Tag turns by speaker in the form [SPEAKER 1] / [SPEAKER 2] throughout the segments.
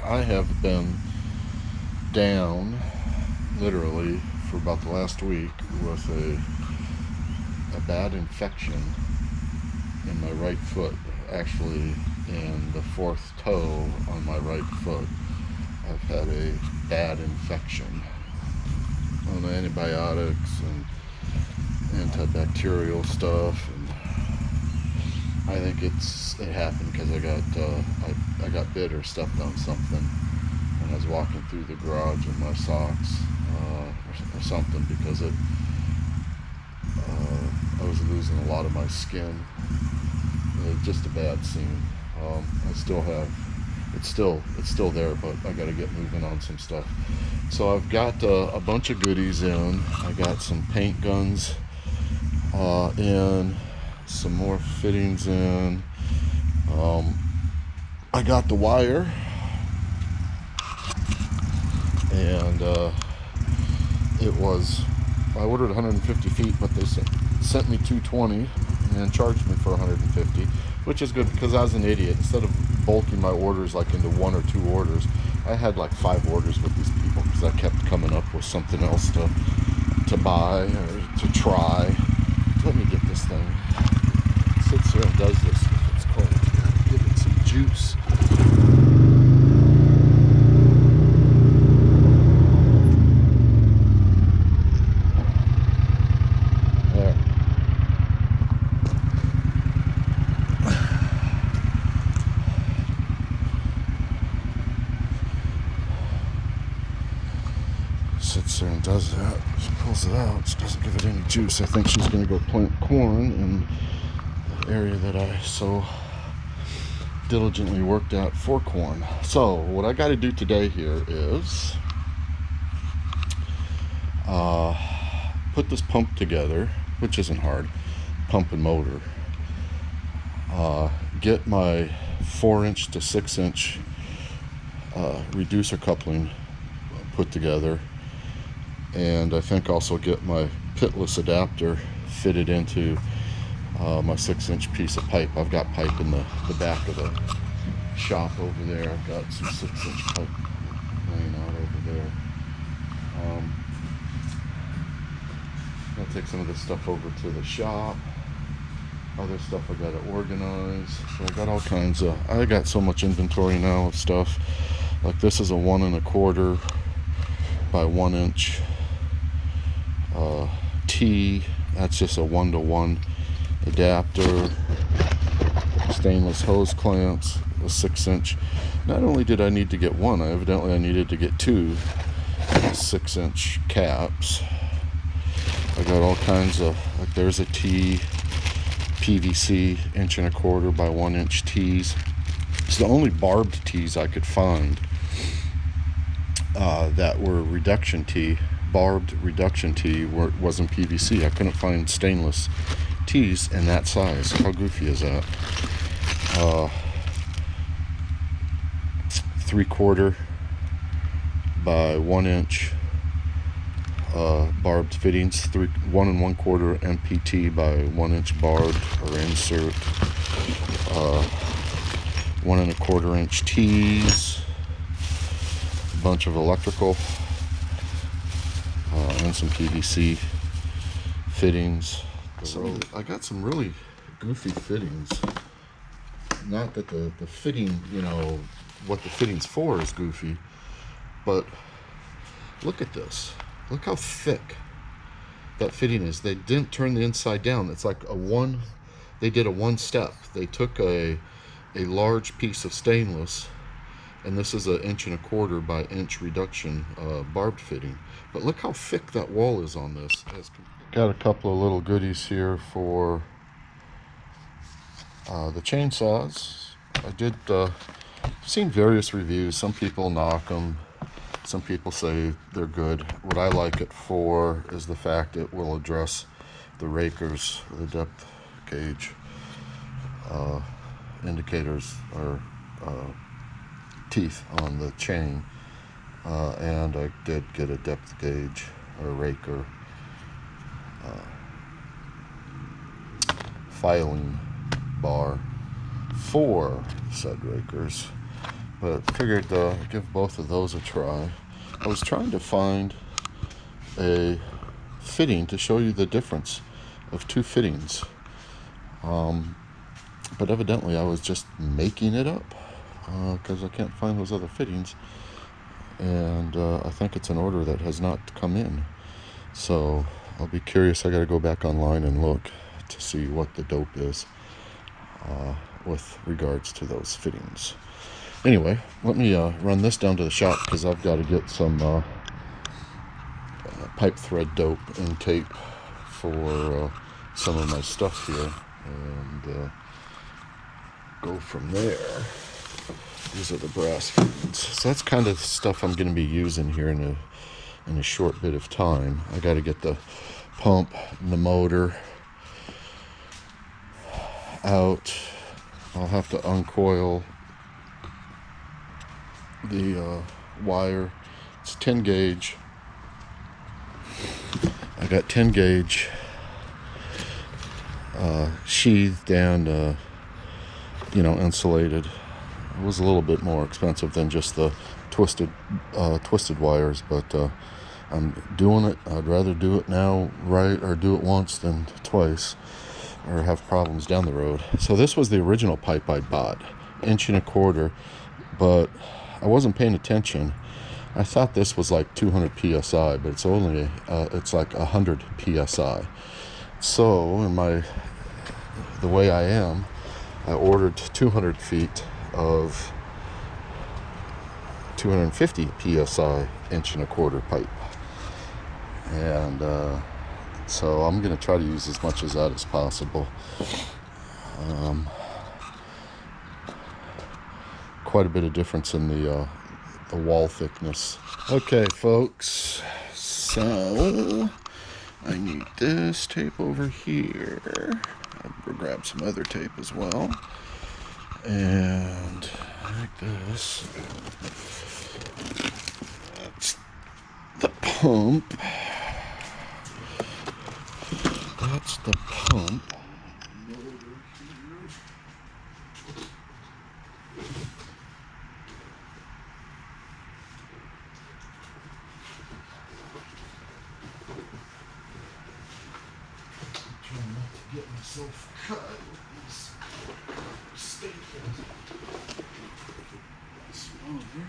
[SPEAKER 1] I have been down literally for about the last week with a bad infection in my right foot, actually in the fourth toe on my right foot. I've had a bad infection on antibiotics and antibacterial stuff, and I think it happened because I got bit or stepped on something when I was walking through the garage in my socks or something, because I was losing a lot of my skin. Just a bad scene. I still have it's still there, but I got to get moving on some stuff. So I've got a bunch of goodies in. I got some paint guns in, some more fittings in. I got the wire, and I ordered 150 feet, but they sent me 220 and charged me for 150, which is good because I was an idiot. Instead of bulking my orders like into 1 or 2 orders, I had like 5 orders with these people because I kept coming up with something else to buy or to try. Let me get this thing. It sits here and does this if it's cold. Gotta give it some juice. Sits there and does that. She pulls it out. She doesn't give it any juice. I think she's going to go plant corn in the area that I so diligently worked out for corn. So what I got to do today here is put this pump together, which isn't hard. Pump and motor. Get my 4-inch to 6-inch reducer coupling put together. And I think also get my Pitless adapter fitted into my 6-inch piece of pipe. I've got pipe in the back of the shop over there. I've got some 6-inch pipe laying out over there. I'll take some of this stuff over to the shop. Other stuff I got to organize. So I got all kinds of, I got so much inventory now of stuff. Like this is a 1 1/4 by 1 inch T. That's just a 1-to-1 adapter. Stainless hose clamps, a 6-inch. Not only did I need to get one, I needed to get 2 6-inch caps. I got all kinds of, like there's a T, PVC 1 1/4 by 1 inch T's. It's the only barbed T's I could find that were reduction T. Barbed reduction T wasn't PVC. I couldn't find stainless T's in that size. How goofy is that? 3/4 by 1 inch barbed fittings. 1 1/4 MPT by 1 inch barbed or insert. 1 1/4 inch T's. A bunch of electrical. And some PVC fittings. So I got some really goofy fittings. Not that the fitting, what the fitting's for is goofy, but look at this. Look how thick that fitting is. They didn't turn the inside down. It's like they did a 1-step. They took a large piece of stainless, and this is a 1 1/4 by inch reduction barbed fitting. But look how thick that wall is on this. Got a couple of little goodies here for the chainsaws. I did seen various reviews. Some people knock them. Some people say they're good. What I like it for is the fact it will address the rakers, the depth gauge indicators or teeth on the chain, and I did get a depth gauge or raker filing bar for said rakers. but figured give both of those a try. I was trying to find a fitting to show you the difference of two fittings, but evidently I was just making it up because I can't find those other fittings, and I think it's an order that has not come in. So I'll be curious. I got to go back online and look to see what the dope is with regards to those fittings. Anyway, let me run this down to the shop because I've got to get some pipe thread dope and tape for some of my stuff here, and go from there. These are the brass fittings. So that's kind of stuff I'm going to be using here in a short bit of time. I got to get the pump and the motor out. I'll have to uncoil the wire. It's 10 gauge. I got 10 gauge sheathed and insulated. It was a little bit more expensive than just the twisted wires, but I'm doing it. I'd rather do it now right, or do it once than twice, or have problems down the road. So this was the original pipe I bought, 1.25 inch, but I wasn't paying attention. I thought this was like 200 psi, but it's only it's like 100 psi. So the way I am, I ordered 200 feet of 250 psi 1.25 inch pipe, and so I'm going to try to use as much of that as possible. Quite a bit of difference in the wall thickness. Okay, folks, so I need this tape over here. I'll grab some other tape as well, and like this. That's the pump. That's the pump. Trying not to get myself cut with these staples. Smaller.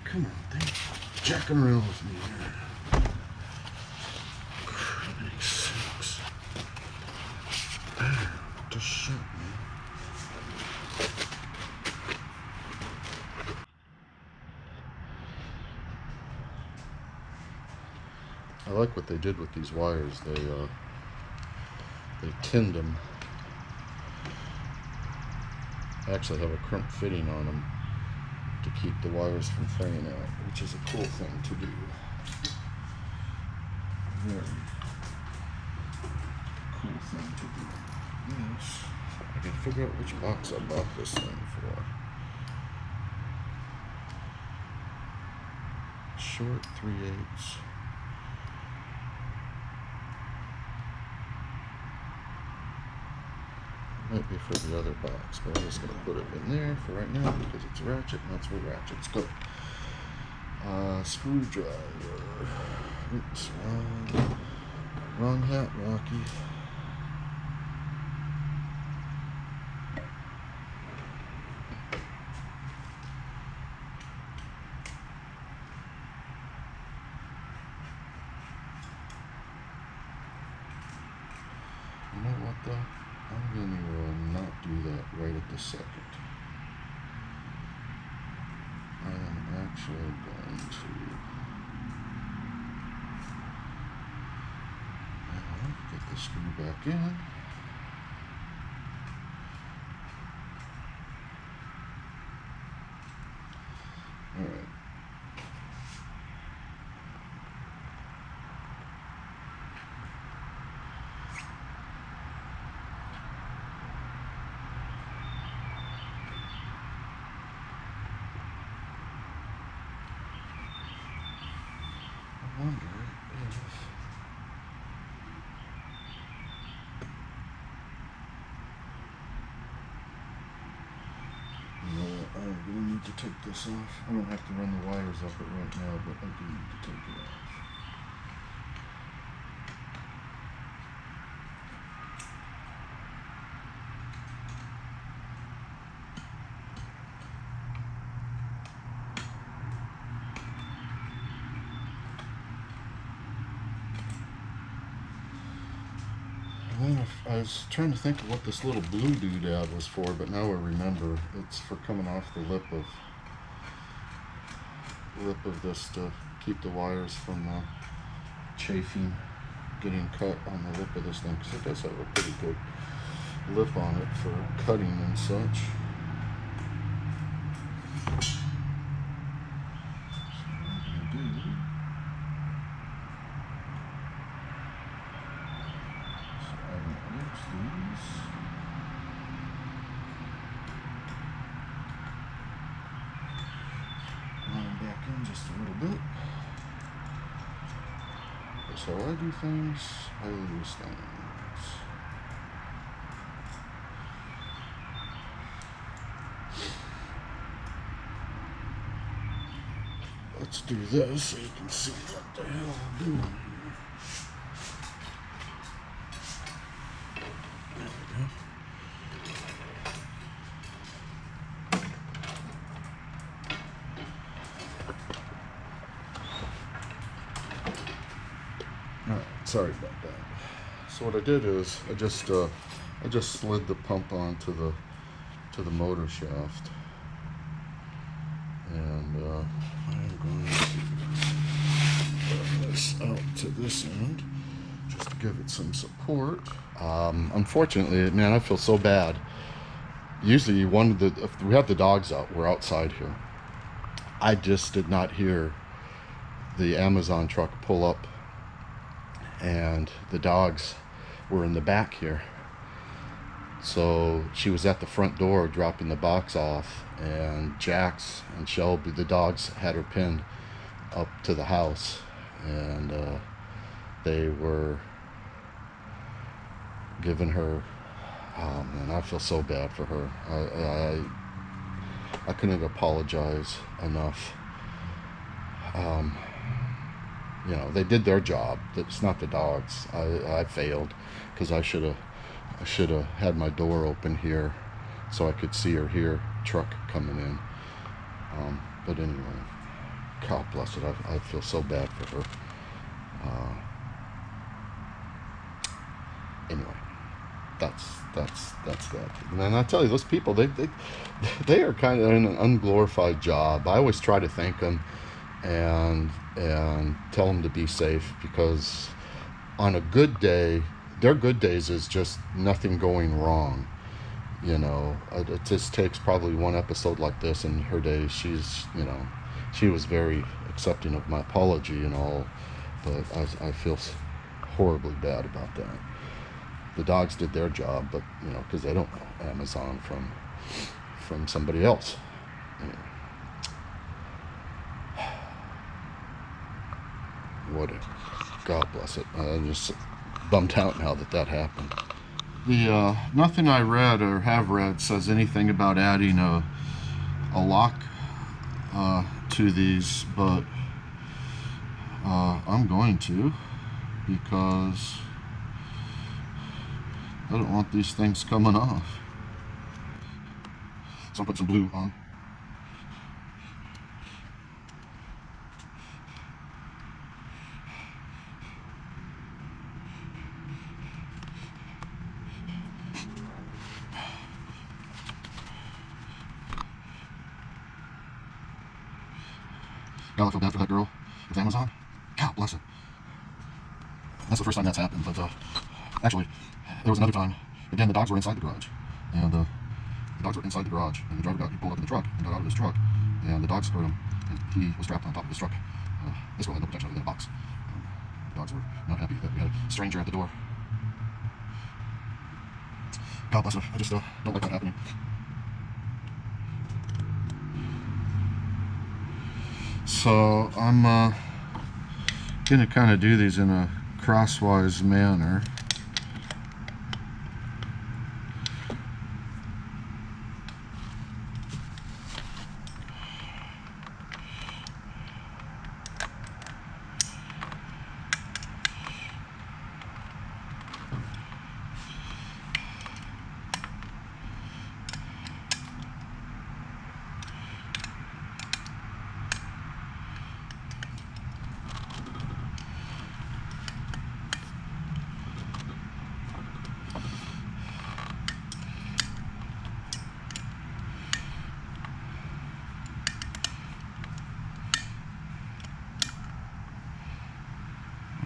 [SPEAKER 1] Come on, thing. Jacking around with me here. Cruddy sakes. There, just shut me. I like what they did with these wires. They tinned them. I actually have a crimp fitting on them to keep the wires from fraying out, which is a cool thing to do. Very cool thing to do. Yes. I gotta figure out which box I bought this thing for. Short 3/8. Might be for the other box, but I'm just going to put it in there for right now because it's a ratchet, and that's where ratchets go. Screwdriver. Oops, wrong hat, Rocky. You know what though? I'm going to not do that right at the second. I am actually going to get the screw back in. Alright. wonder if... I'm going to need to take this off. I don't have to run the wires up it right now, but I do need to take it off. I was trying to think of what this little blue doodad was for, but now I remember it's for coming off the lip of this to keep the wires from chafing, getting cut on the lip of this thing, because it does have a pretty good lip on it for cutting and such. Just a little bit. That's how I do things. I lose things. Let's do this so you can see what the hell I'm doing here. There we go. Sorry about that. So what I did is I just slid the pump onto the motor shaft, and I'm going to put this out to this end just to give it some support. Unfortunately, man, I feel so bad. Usually, if we have the dogs out, we're outside here. I just did not hear the Amazon truck pull up, and the dogs were in the back here. So she was at the front door dropping the box off, and Jax and Shelby, the dogs, had her pinned up to the house, and they were giving her, oh man, I feel so bad for her. I couldn't apologize enough. You know, they did their job. It's not the dogs. I failed because I should have had my door open here so I could see or hear truck coming in. But anyway, God bless it. I feel so bad for her. Anyway, that's that. And I tell you, those people, they are kind of in an unglorified job. I always try to thank them and tell them to be safe, because on a good day, their good days is just nothing going wrong. You know, it just takes probably one episode like this in her day. She was very accepting of my apology and all, but I feel horribly bad about that. The dogs did their job, but because they don't know Amazon from somebody else. Anyway. God bless it. I'm just bummed out now that happened. The nothing I read or have read says anything about adding a lock to these, but I'm going to, because I don't want these things coming off. So I'll put some blue on. Now I feel bad for that girl with Amazon. God bless it. That's the first time that's happened, but actually, there was another time. Again, the dogs were inside the garage, and the dogs were inside the garage, and the driver pulled up in the truck and got out of his truck, and the dogs heard him, and he was trapped on top of his truck. This girl had no protection other than a box. The dogs were not happy that we had a stranger at the door. God bless her. I just don't like that happening. So I'm Gonna kind of do these in a crosswise manner.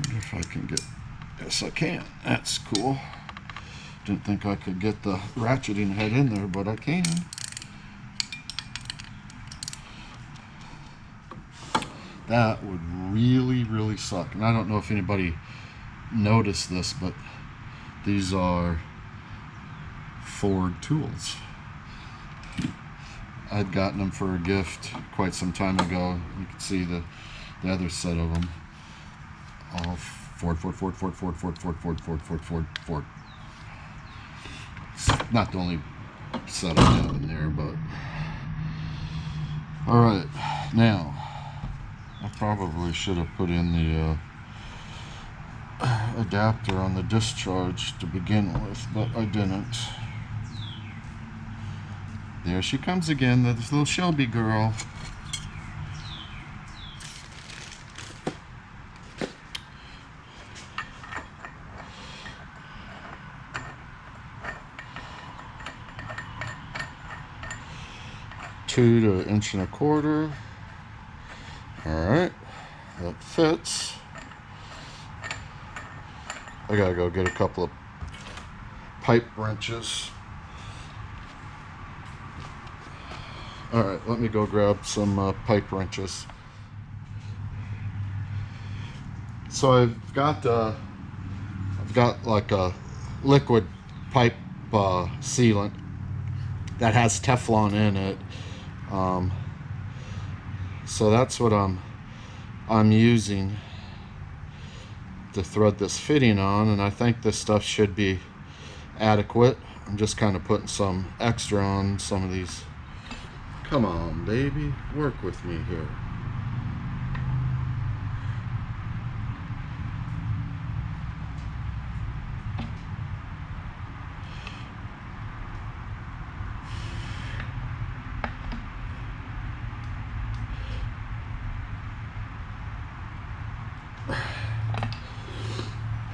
[SPEAKER 1] If I can get, yes I can, that's cool. Didn't think I could get the ratcheting head in there, but I can. That would really suck. And I don't know if anybody noticed this, but these are Ford tools. I'd gotten them for a gift quite some time ago. You can see the other set of them. All Ford. It's not the only set I have in there, but all right. Now, I probably should have put in the adapter on the discharge to begin with, but I didn't. There she comes again, this little Shelby girl. Two to 1.25 inches. Alright, that fits. I gotta go get a couple of pipe wrenches. Alright, let me go grab some pipe wrenches. So I've got like a liquid pipe sealant that has Teflon in it. So that's what I'm using to thread this fitting on, and I think this stuff should be adequate. I'm just kind of putting some extra on some of these. Come on, baby, work with me here.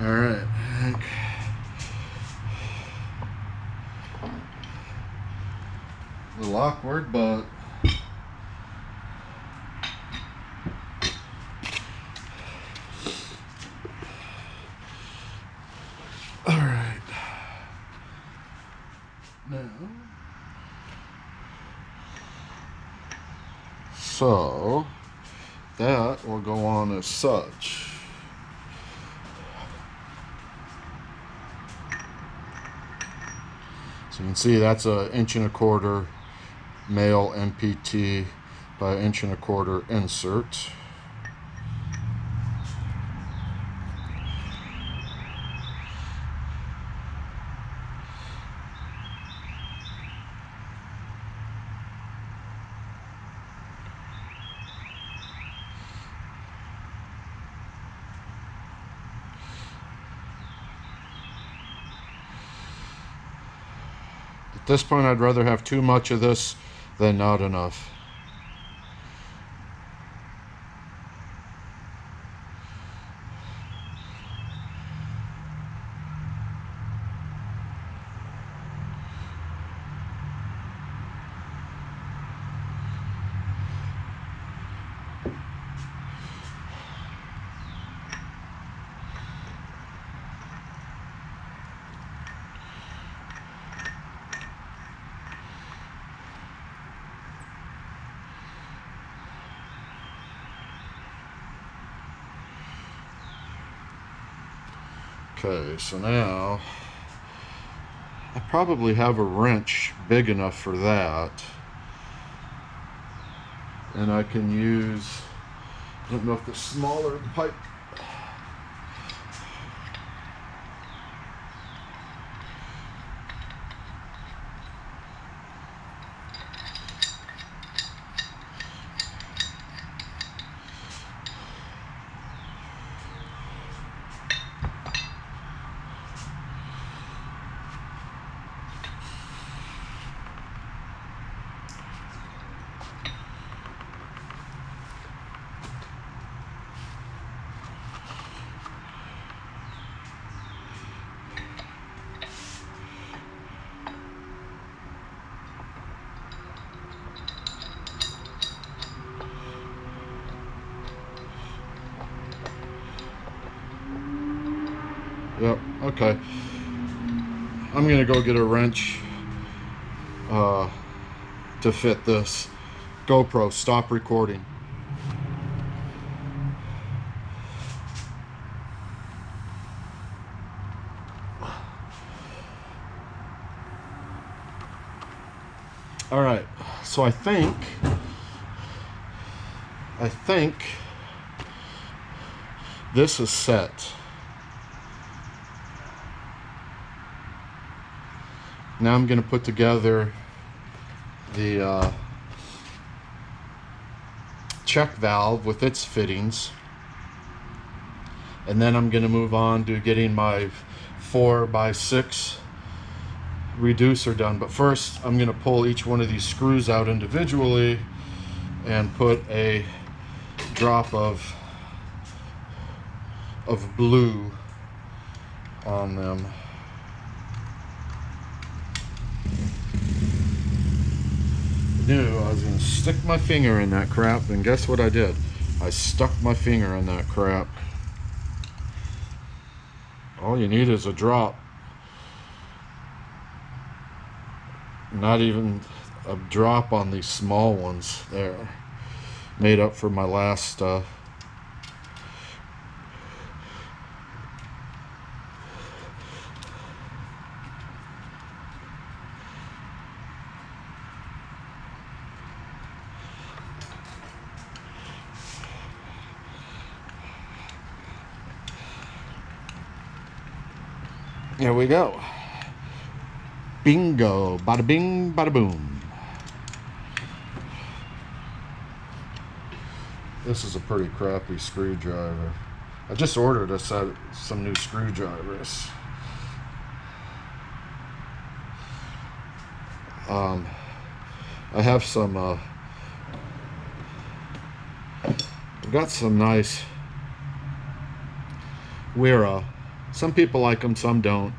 [SPEAKER 1] All right, Hank. A little awkward, but all right. Now, so that will go on as such. So you can see that's a 1.25 inch male MPT by 1.25 inch insert. At this point, I'd rather have too much of this than not enough. Okay, so now I probably have a wrench big enough for that, and I can use, I don't know if the smaller pipe Yep, okay. I'm gonna go get a wrench to fit this. GoPro, stop recording. All right, so I think this is set. Now I'm going to put together the check valve with its fittings, and then I'm going to move on to getting my 4x6 reducer done. But first I'm going to pull each one of these screws out individually and put a drop of blue on them. I knew I was going to stick my finger in that crap, and guess what I did? I stuck my finger in that crap. All you need is a drop. Not even a drop on these small ones there. Made up for my last There we go. Bingo. Bada bing, bada boom. This is a pretty crappy screwdriver. I just ordered a set, some new screwdrivers. I have some, I've got some nice Wera. Some people like them, some don't.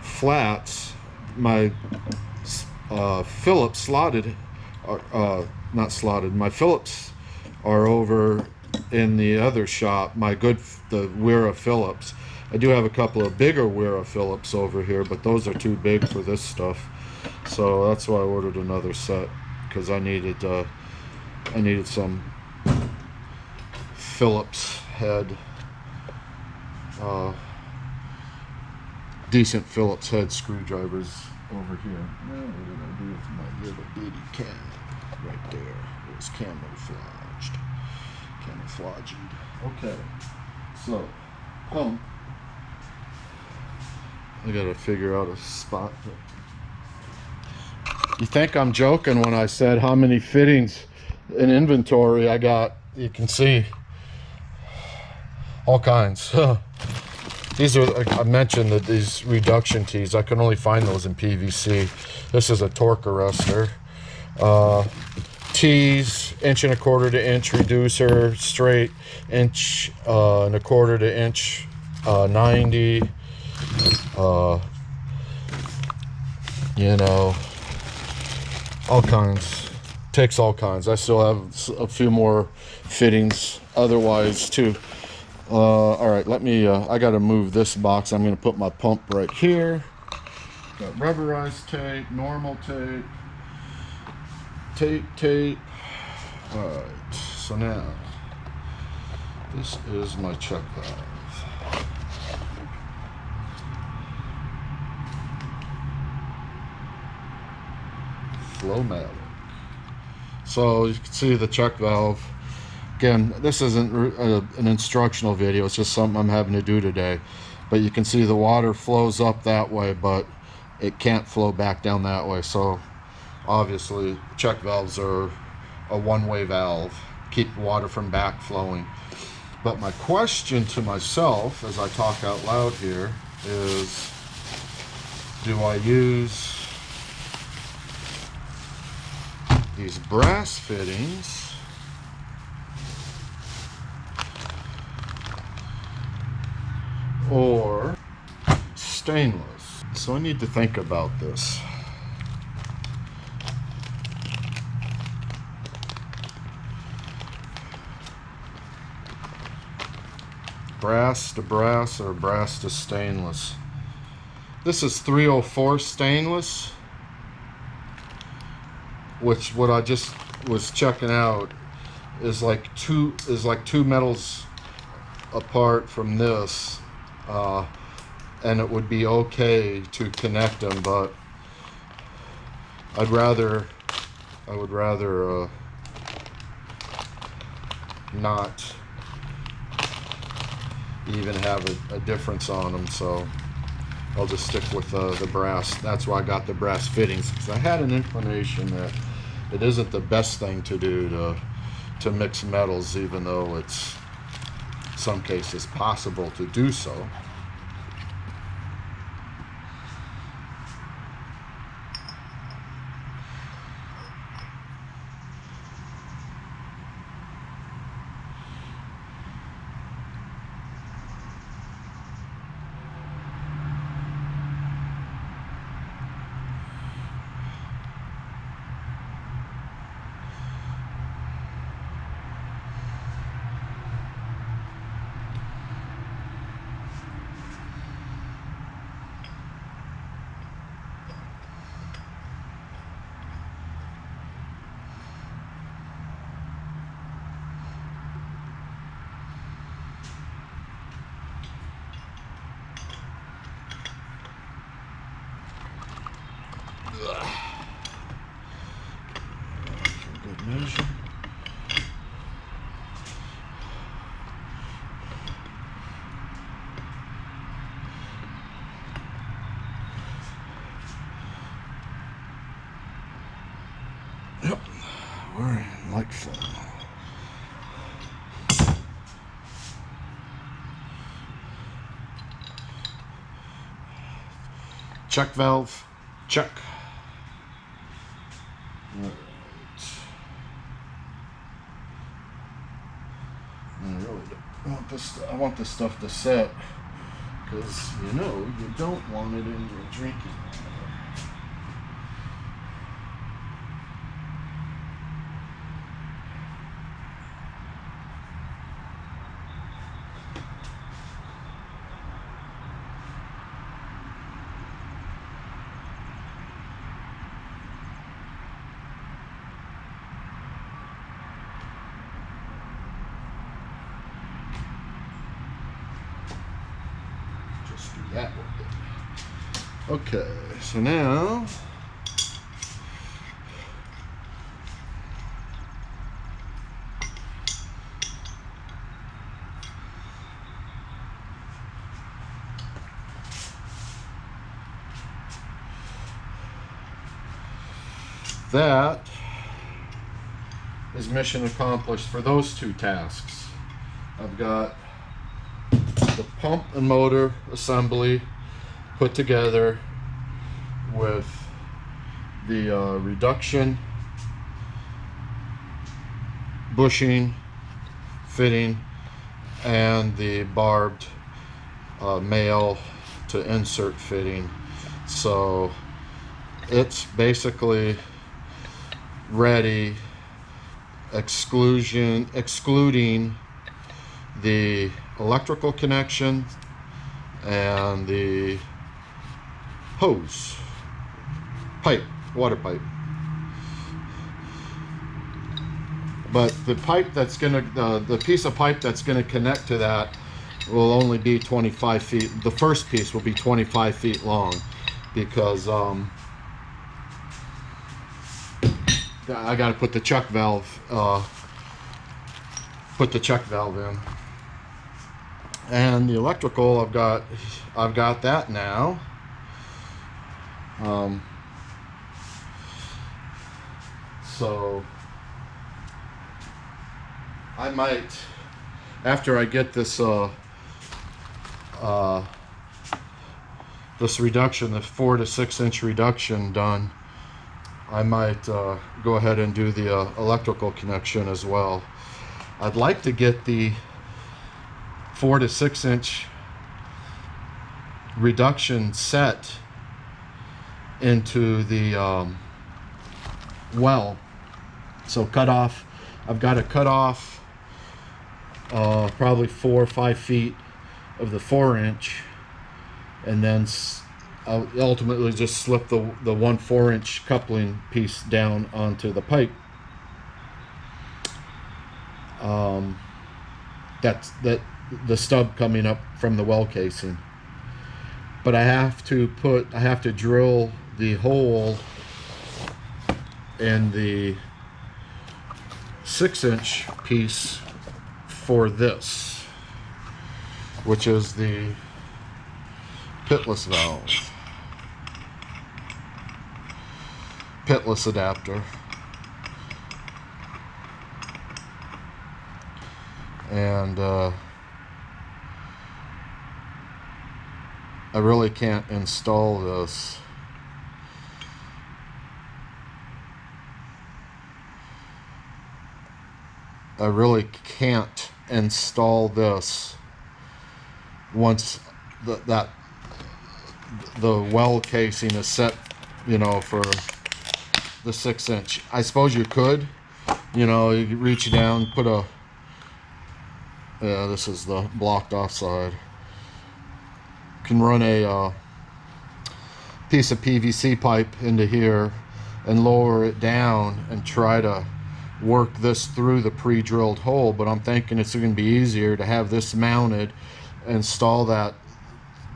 [SPEAKER 1] Flats. My Phillips slotted, not slotted. My Phillips are over in the other shop. The Wera Phillips. I do have a couple of bigger Wera Phillips over here, but those are too big for this stuff. So that's why I ordered another set, because I needed some Phillips head. Decent Phillips head screwdrivers over here. Now what did I do with my little bitty can? Right there. It was camouflaged. Okay, so pump. I gotta figure out a spot. You think I'm joking when I said how many fittings in inventory I got? You can see all kinds. These are, I mentioned that these reduction tees, I can only find those in PVC. This is a torque arrestor. Tees, 1 1/4 to inch reducer, straight 1 1/4 to inch 90. You know, all kinds. Takes all kinds. I still have a few more fittings otherwise too. All right, let me, I gotta move this box. I'm gonna put my pump right here. Got rubberized tape, normal tape. All right, so now, this is my check valve. Flowmatic. So you can see the check valve. Again, this isn't an instructional video, it's just something I'm having to do today. But you can see the water flows up that way, but it can't flow back down that way. So obviously check valves are a one-way valve, keep water from back flowing. But my question to myself as I talk out loud here is, do I use these brass fittings or stainless? So I need to think about this. brass to brass or brass to stainless. This is 304 stainless, which what I just was checking out is like two metals apart from this, and it would be okay to connect them, but I would rather not even have a difference on them, so I'll just stick with the brass. That's why I got the brass fittings, because I had an inclination that it isn't the best thing to do to mix metals, even though it's in some cases possible to do so. Good measure. Yep, we're in light flow. Check valve, check. All right. I really want this. I want this stuff to set, because you don't want it in your drinking water. That one. Okay, so now that is mission accomplished for those two tasks. I've got the pump and motor assembly put together with the reduction, bushing, fitting, and the barbed male to insert fitting. So it's basically ready, excluding the electrical connection and the hose pipe, water pipe. But the pipe that's gonna, the piece of pipe that's gonna connect to that will only be 25 feet. The first piece will be 25 feet long, because I got to put the chuck valve, in. And the electrical, I've got that now. So I might, after I get this this reduction, the 4 to 6 inch reduction done, I might go ahead and do the electrical connection as well. I'd like to get the 4 to 6 inch reduction set into the well. So cut off, I've got to cut off probably 4 or 5 feet of the 4-inch, and then I'll ultimately just slip the 1 4-inch coupling piece down onto the pipe. That's the stub coming up from the well casing. But I have to drill the hole in the 6-inch piece for this, which is the pitless valve, pitless adapter. And I really can't install this. I really can't install this once the well casing is set, you know, for the 6-inch. I suppose you could, you know, you could reach down, put a, yeah, this is the blocked off side. Can run a piece of PVC pipe into here and lower it down and try to work this through the pre-drilled hole, but I'm thinking it's going to be easier to have this mounted, install that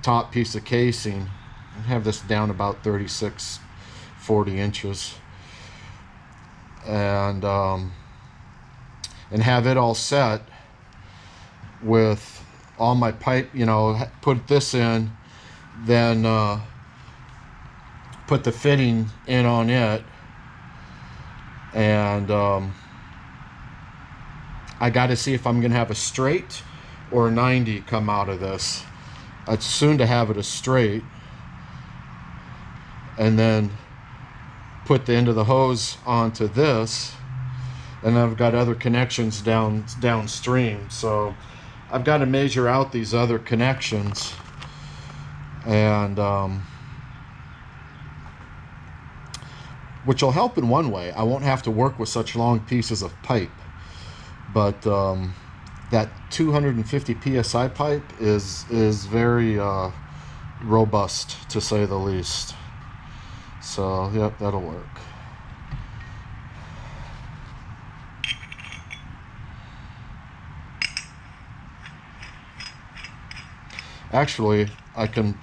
[SPEAKER 1] top piece of casing, and have this down about 36-40 inches, and have it all set with all my pipe, you know, put this in, then put the fitting in on it, and I got to see if I'm gonna have a straight or a 90 come out of this. I'd soon to have it a straight, and then put the end of the hose onto this, and I've got other connections downstream, so I've got to measure out these other connections, and which will help in one way. I won't have to work with such long pieces of pipe, but that 250 psi pipe is very robust, to say the least. So yep, that'll work. Actually, I can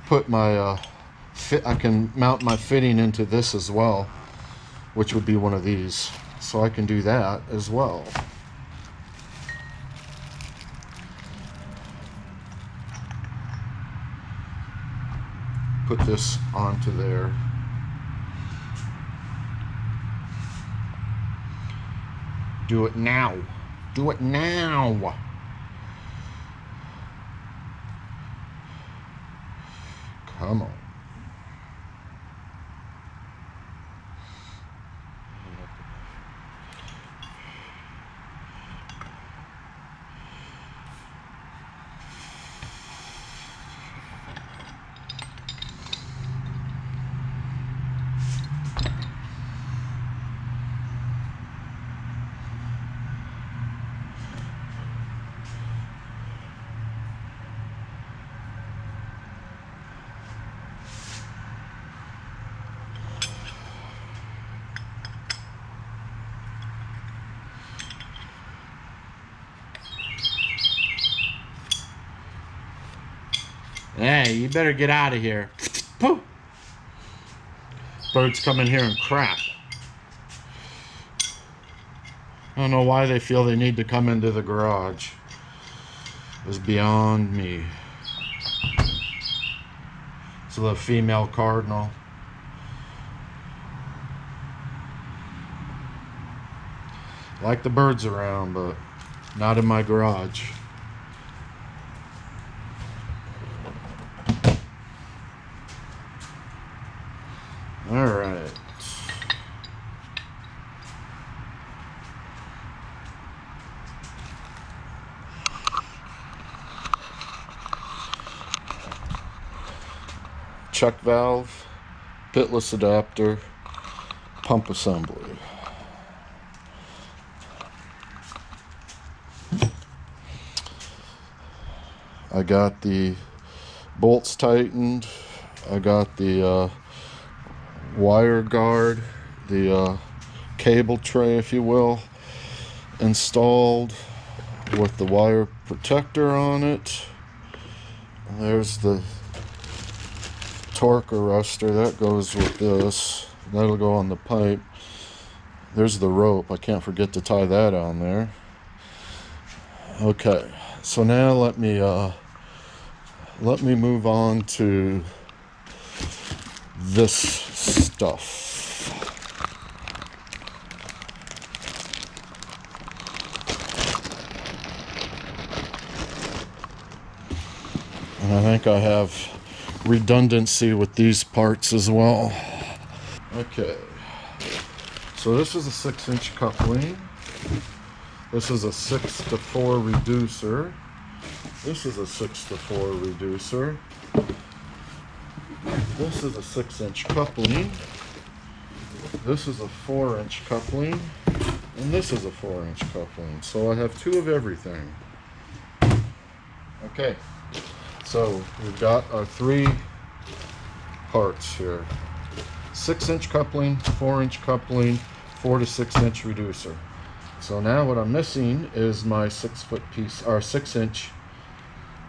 [SPEAKER 1] put my I can mount my fitting into this as well, which would be one of these. So I can do that as well. Put this onto there. Do it now. Do it now. Come on. Hey, you better get out of here. Pooh! Birds come in here and crap. I don't know why they feel they need to come into the garage. It's beyond me. It's a little female cardinal. Like the birds around, but not in my garage. All right. Check valve, pitless adapter, pump assembly. I got the bolts tightened. I got the wire guard, the cable tray, if you will, installed with the wire protector on it. There's the torque arrestor that goes with this. That'll go on the pipe. There's the rope. I can't forget to tie that on there. Okay, so now let me move on to this stuff. And I think I have redundancy with these parts as well. Okay, so this is a 6-inch coupling. This is a 6-to-4 reducer. This is a 6-to-4 reducer. This is a 6-inch coupling. This is a 4-inch coupling. And this is a 4-inch coupling. So I have 2 of everything. Okay, so we've got our 3 parts here. 6-inch coupling, 4-inch coupling, 4 to 6-inch reducer. So now what I'm missing is my 6-foot piece, or 6-inch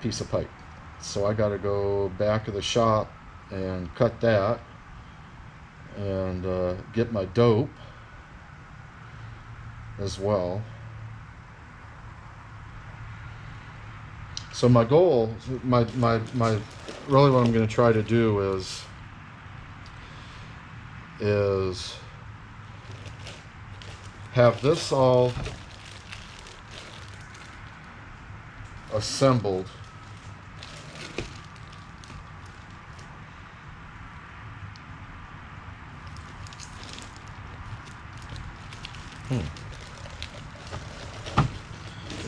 [SPEAKER 1] piece of pipe. So I got to go back of the shop and cut that and get my dope as well. So my goal, my really what I'm going to try to do is have this all assembled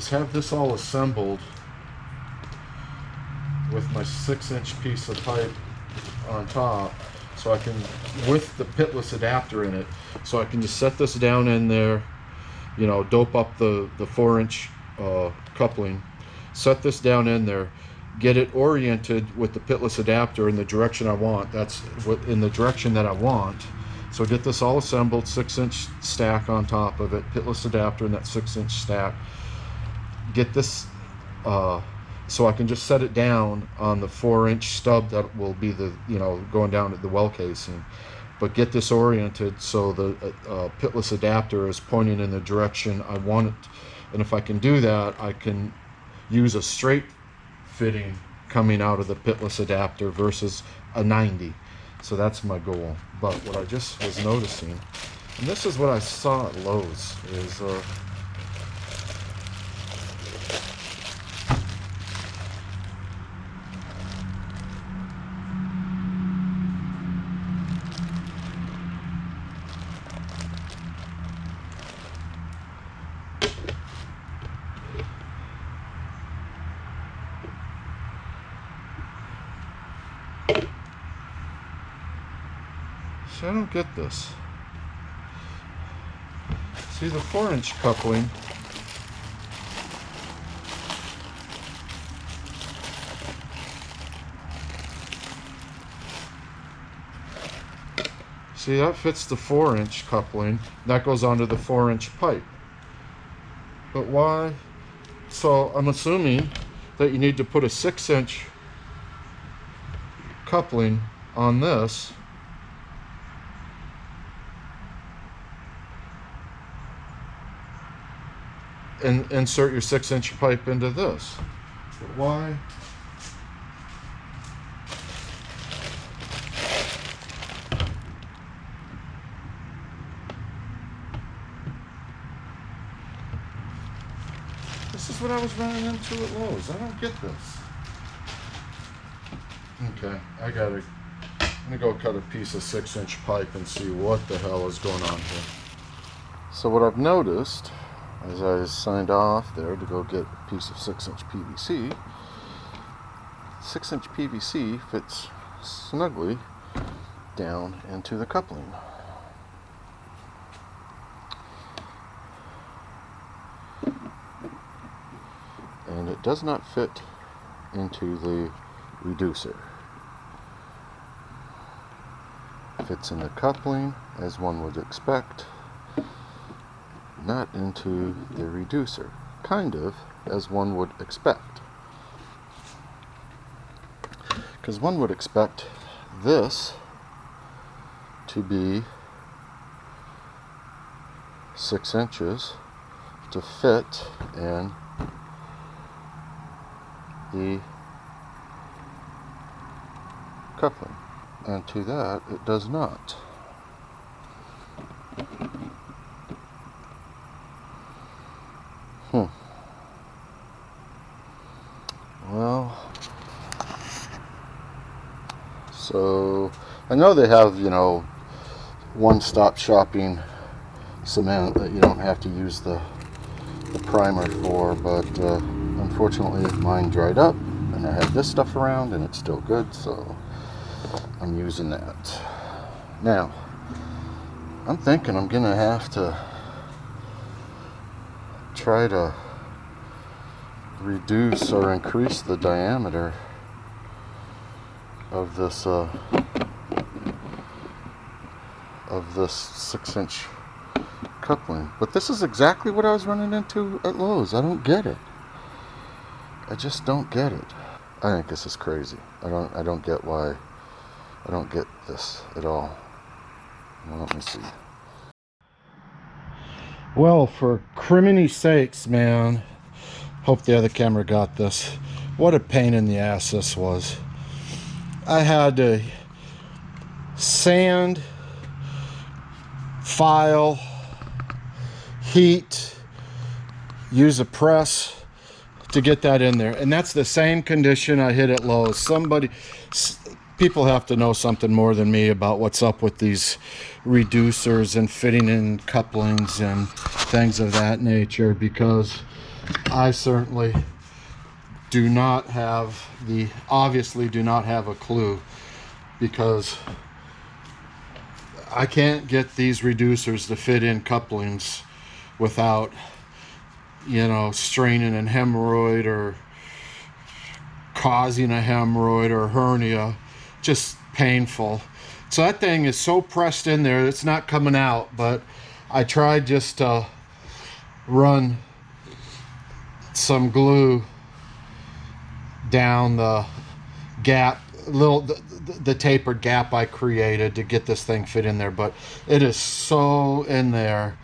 [SPEAKER 1] have this all assembled with my 6-inch piece of pipe on top, so I can, with the pitless adapter in it, so I can just set this down in there, you know, dope up the 4-inch coupling, set this down in there, get it oriented with the pitless adapter in the direction I want. That's what, in the direction that I want. So get this all assembled, 6-inch stack on top of it, pitless adapter in that 6-inch stack. Get this so I can just set it down on the 4-inch stub that will be the, you know, going down at the well casing. But get this oriented so the pitless adapter is pointing in the direction I want it. And if I can do that, I can use a straight fitting coming out of the pitless adapter versus a 90. So that's my goal. But what I just was noticing, and this is what I saw at Lowe's, is I don't get this. See the 4-inch coupling. See, that fits the 4-inch coupling. That goes onto the 4-inch pipe. But why? So I'm assuming that you need to put a 6-inch coupling on this. And insert your 6-inch pipe into this. But why? This is what I was running into at Lowe's. I don't get this. Okay, I'm gonna go cut a piece of 6-inch pipe and see what the hell is going on here. So what I've noticed, as I signed off there to go get a piece of 6-inch PVC, 6-inch PVC fits snugly down into the coupling. And it does not fit into the reducer. Fits in the coupling as one would expect, not into the reducer, kind of as one would expect. Because one would expect this to be 6 inches to fit in the coupling, and to that it does not. Well, so I know they have, you know, one-stop shopping cement that you don't have to use the primer for, but unfortunately mine dried up and I had this stuff around and it's still good, so I'm using that. Now I'm thinking I'm gonna have to try to reduce or increase the diameter of this 6-inch coupling. But this is exactly what I was running into at Lowe's. I don't get it. I just don't get it. I think this is crazy. I don't get why. I don't get this at all. Well, let me see. Well, for criminy sakes, man. Hope the other camera got this. What a pain in the ass this was. I had to sand, file, heat, use a press to get that in there. And that's the same condition I hit at Lowe's. People have to know something more than me about what's up with these reducers and fitting in couplings and things of that nature, because I certainly obviously do not have a clue, because I can't get these reducers to fit in couplings without, you know, straining a hemorrhoid or causing a hemorrhoid or hernia. Just painful. So that thing is so pressed in there, it's not coming out. But I tried just to run some glue down the gap, the tapered gap I created to get this thing fit in there, but it is so in there.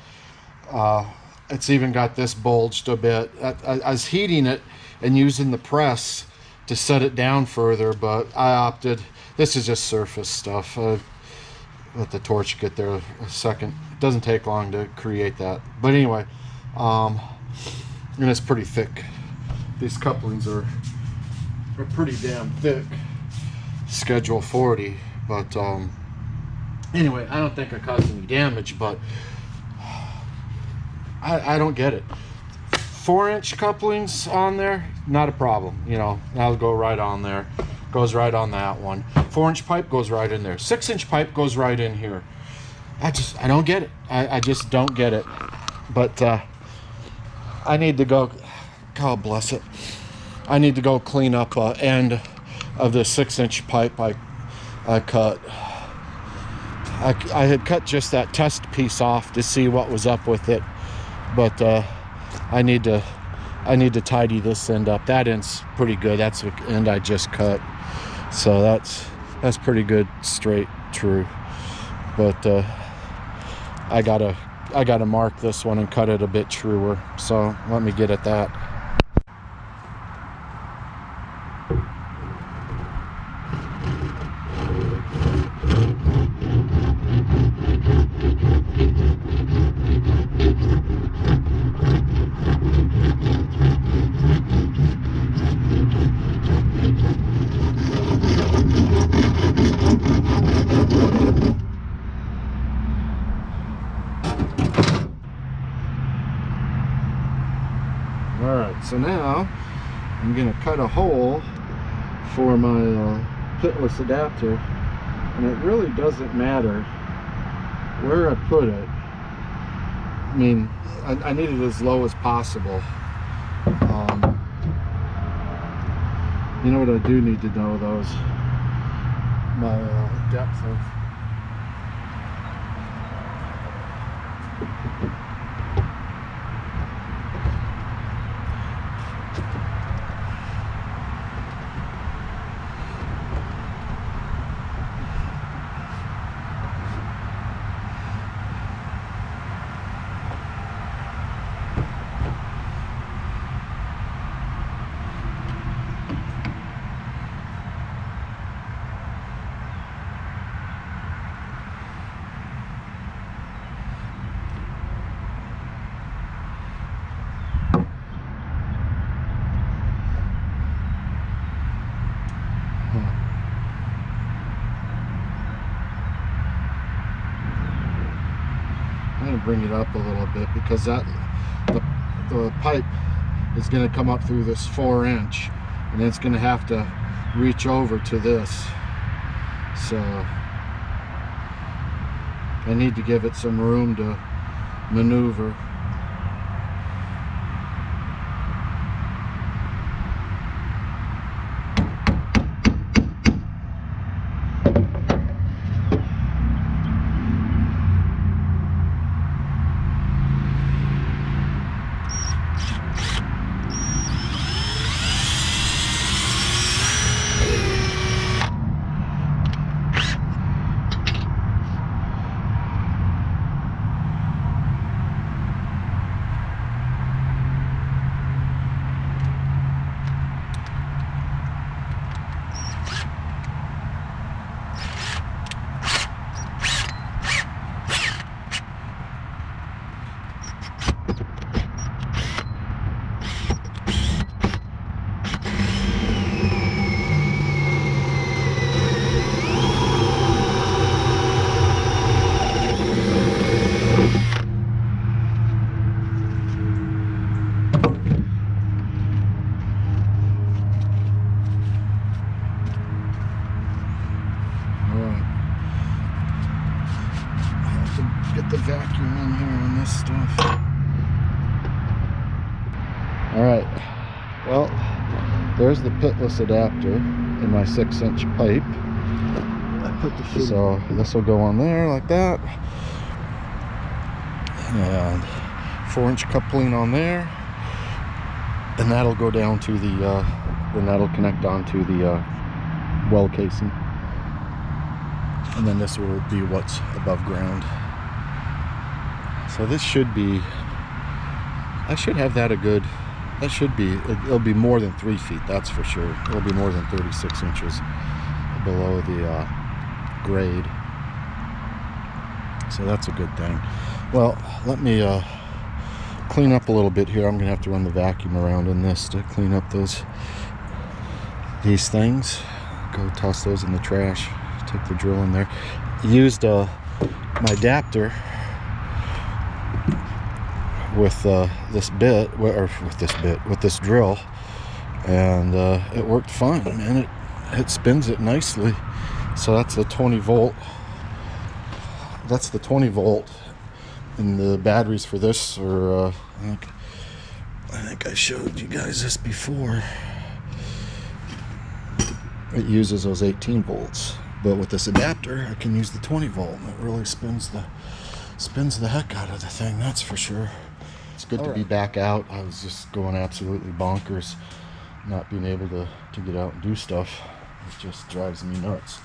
[SPEAKER 1] It's even got this bulged a bit. I was heating it and using the press to set it down further, but I opted, this is just surface stuff. Let the torch get there a second. It doesn't take long to create that. But anyway, and it's pretty thick. These couplings are pretty damn thick. Schedule 40. But anyway, I don't think I caused any damage, but I don't get it. 4-inch couplings on there, not a problem. You know, that'll go right on there. Goes right on that one. 4-inch pipe goes right in there. 6-inch pipe goes right in here. I don't get it. I just don't get it. But I need to go, God bless it, I need to go clean up end of the 6-inch pipe I cut. I had cut just that test piece off to see what was up with it, but I need to tidy this end up. That end's pretty good. That's the end I just cut, so that's pretty good, straight, true. But I gotta mark this one and cut it a bit truer. So let me get at that. Alright, so now I'm going to cut a hole for my Pitless adapter, and it really doesn't matter where I put it. I mean, I need it as low as possible.
[SPEAKER 2] You know what I do need to know though is my depth of I'm going to bring it up a little bit because the pipe is going to come up through this 4-inch and it's going to have to reach over to this, so I need to give it some room to maneuver. Get the vacuum in here on this stuff. Alright, well, there's the pitless adapter in my 6-inch pipe. I put the so this will go on there like that, and 4-inch coupling on there, and that'll go down to the then that'll connect onto the well casing, and then this will be what's above ground. So this should be, I should have that a good, that should be, it'll be more than 3 feet, that's for sure. It'll be more than 36 inches below the grade. So that's a good thing. Well, let me clean up a little bit here. I'm gonna have to run the vacuum around in this to clean up these things. Go toss those in the trash. Take the drill in there. Used my adapter with this drill, and it worked fine, and it spins it nicely. So that's the 20 volt. That's the 20 volt, and the batteries for this are I think I showed you guys this before. It uses those 18 volts, but with this adapter I can use the 20 volt, and it really spins the heck out of the thing, that's for sure. It's good to be back out. I was just going absolutely bonkers not being able to get out and do stuff. It just drives me nuts.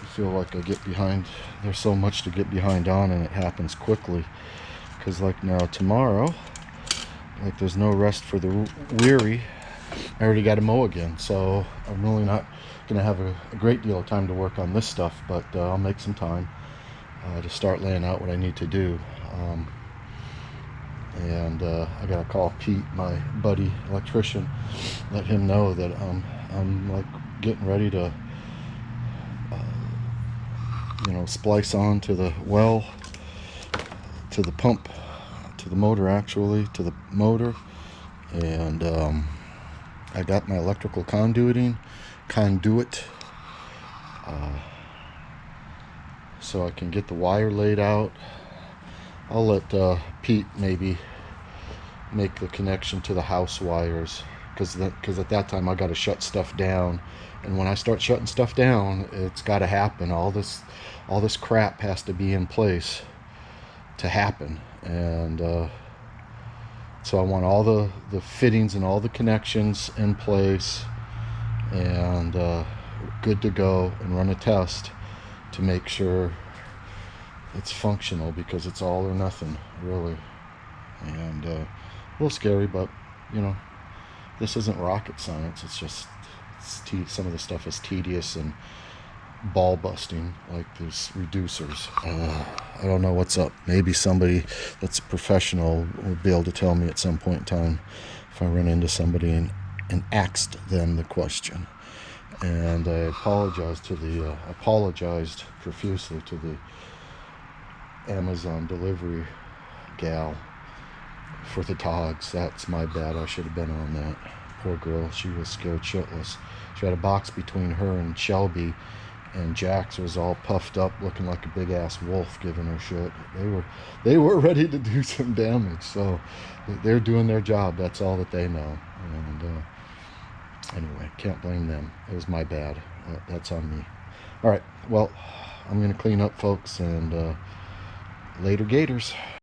[SPEAKER 2] I feel like I get behind. There's so much to get behind on, and it happens quickly. Because like now tomorrow, like there's no rest for the weary. I already got to mow again, so I'm really not going to have a great deal of time to work on this stuff, but I'll make some time to start laying out what I need to do. And I gotta call Pete, my buddy electrician, let him know that I'm like getting ready to splice on to the well, to the pump, to the motor, actually to the motor, and I got my electrical conduit so I can get the wire laid out. I'll let Pete maybe make the connection to the house wires because at that time I got to shut stuff down, and when I start shutting stuff down, it's got to happen. All this crap has to be in place to happen, and so I want all the fittings and all the connections in place and good to go, and run a test to make sure it's functional, because it's all or nothing, really. And a little scary, but you know, this isn't rocket science. It's just some of the stuff is tedious and ball busting, like these reducers. I don't know what's up. Maybe somebody that's a professional will be able to tell me at some point in time if I run into somebody and asked them the question. And I apologized profusely to the Amazon delivery gal for the dogs. That's my bad. I should have been on that. Poor girl. She was scared shitless. She had a box between her and Shelby, and Jax was all puffed up, looking like a big ass wolf, giving her shit. They were ready to do some damage. So they're doing their job. That's all that they know. And anyway, can't blame them. It was my bad. That's on me. All right. Well, I'm gonna clean up, folks, and later, gators.